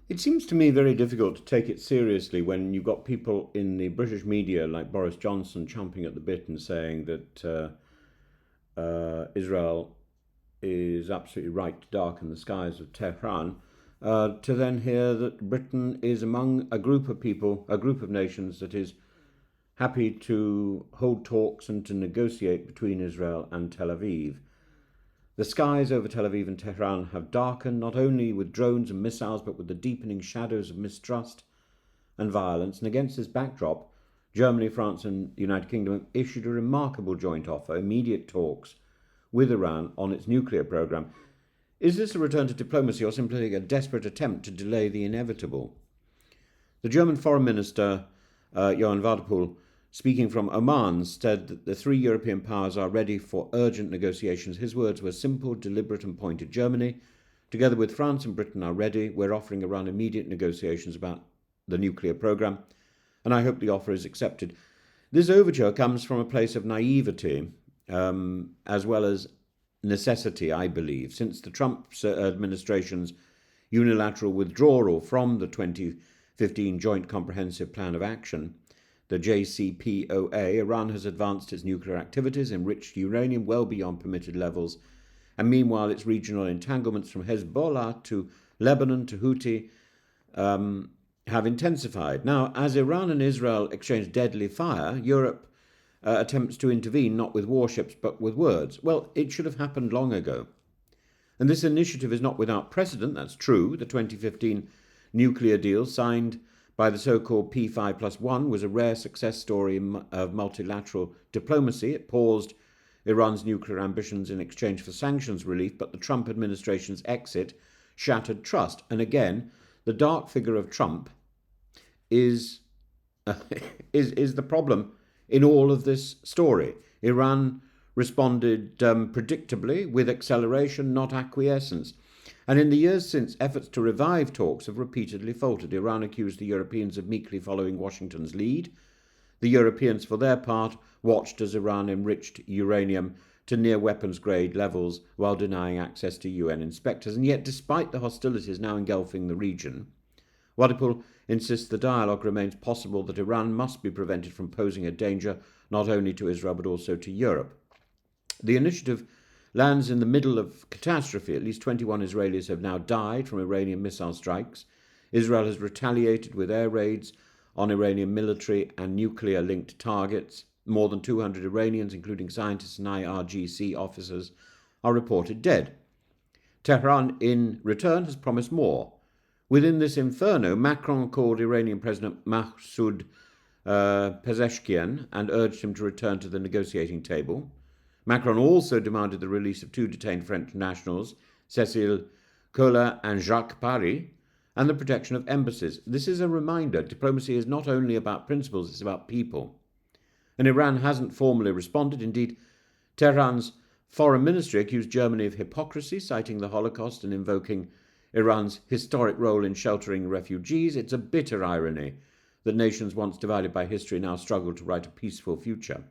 It seems to me very difficult to take it seriously when you've got people in the British media like Boris Johnson chomping at the bit and saying that Israel is absolutely right to darken the skies of Tehran, to then hear that Britain is among a group of people, a group of nations that is happy to hold talks and to negotiate between Israel and Tel Aviv. The skies over Tel Aviv and Tehran have darkened not only with drones and missiles but with the deepening shadows of mistrust and violence. And against this backdrop, Germany, France, and the United Kingdom have issued a remarkable joint offer, immediate talks with Iran on its nuclear program. Is this a return to diplomacy or simply a desperate attempt to delay the inevitable? The German Foreign Minister, Johann Wadephul, speaking from Oman, said that the three European powers are ready for urgent negotiations. His words were simple, deliberate, and pointed. Germany, together with France and Britain, are ready. We're offering Iran immediate negotiations about the nuclear program, and I hope the offer is accepted. This overture comes from a place of naivety as well as necessity, I believe, since the Trump administration's unilateral withdrawal from the 2015 Joint Comprehensive Plan of Action, the JCPOA, Iran has advanced its nuclear activities, enriched uranium well beyond permitted levels, and meanwhile its regional entanglements from Hezbollah to Lebanon to Houthi have intensified. Now, as Iran and Israel exchange deadly fire, Europe attempts to intervene not with warships but with words. Well, it should have happened long ago. And this initiative is not without precedent, that's true. The 2015 nuclear deal signed by the so-called P5+1 was a rare success story of multilateral diplomacy. It paused Iran's nuclear ambitions in exchange for sanctions relief, but the Trump administration's exit shattered trust. And again, the dark figure of Trump is is the problem in all of this story. Iran responded predictably with acceleration, not acquiescence. And in the years since, efforts to revive talks have repeatedly faltered. Iran accused the Europeans of meekly following Washington's lead. The Europeans, for their part, watched as Iran enriched uranium to near weapons grade levels while denying access to UN inspectors. And yet, despite the hostilities now engulfing the region, Wadephul insists the dialogue remains possible, that Iran must be prevented from posing a danger not only to Israel but also to Europe. The initiative lands in the middle of catastrophe. At least 21 Israelis have now died from Iranian missile strikes. Israel has retaliated with air raids on Iranian military and nuclear-linked targets. More than 200 Iranians, including scientists and IRGC officers, are reported dead. Tehran, in return, has promised more. Within this inferno, Macron called Iranian President Mahsoud Pezeshkian and urged him to return to the negotiating table. Macron also demanded the release of two detained French nationals, Cécile Kohler and Jacques Paris, and the protection of embassies. This is a reminder. Diplomacy is not only about principles, it's about people. And Iran hasn't formally responded. Indeed, Tehran's foreign ministry accused Germany of hypocrisy, citing the Holocaust and invoking Iran's historic role in sheltering refugees. It's a bitter irony that nations once divided by history now struggle to write a peaceful future.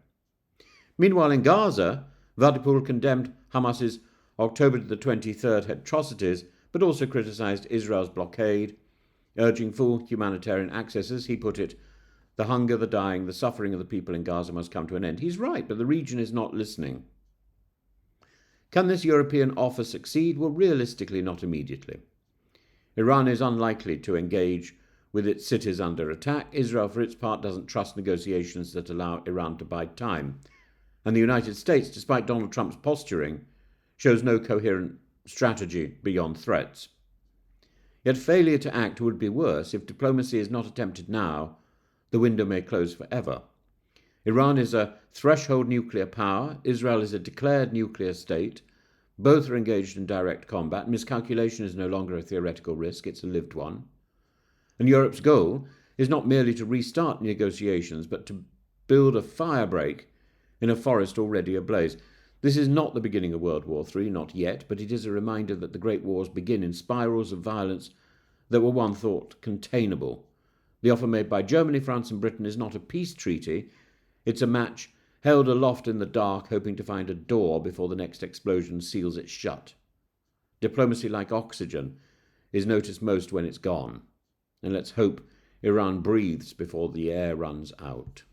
Meanwhile, in Gaza, Wadephul condemned Hamas's October the 23rd atrocities, but also criticised Israel's blockade, urging full humanitarian access. As he put it, the hunger, the dying, the suffering of the people in Gaza must come to an end. He's right, but the region is not listening. Can this European offer succeed? Well, realistically, not immediately. Iran is unlikely to engage with its cities under attack. Israel, for its part, doesn't trust negotiations that allow Iran to bide time. And the United States, despite Donald Trump's posturing, shows no coherent strategy beyond threats. Yet failure to act would be worse. If diplomacy is not attempted now, the window may close forever. Iran is a threshold nuclear power. Israel is a declared nuclear state. Both are engaged in direct combat. Miscalculation is no longer a theoretical risk, it's a lived one. And Europe's goal is not merely to restart negotiations, but to build a firebreak in a forest already ablaze. This is not the beginning of World War III, not yet, but it is a reminder that the great wars begin in spirals of violence that were one thought containable. The offer made by Germany, France and Britain is not a peace treaty. It's a match held aloft in the dark, hoping to find a door before the next explosion seals it shut. Diplomacy, like oxygen, is noticed most when it's gone. And let's hope Iran breathes before the air runs out.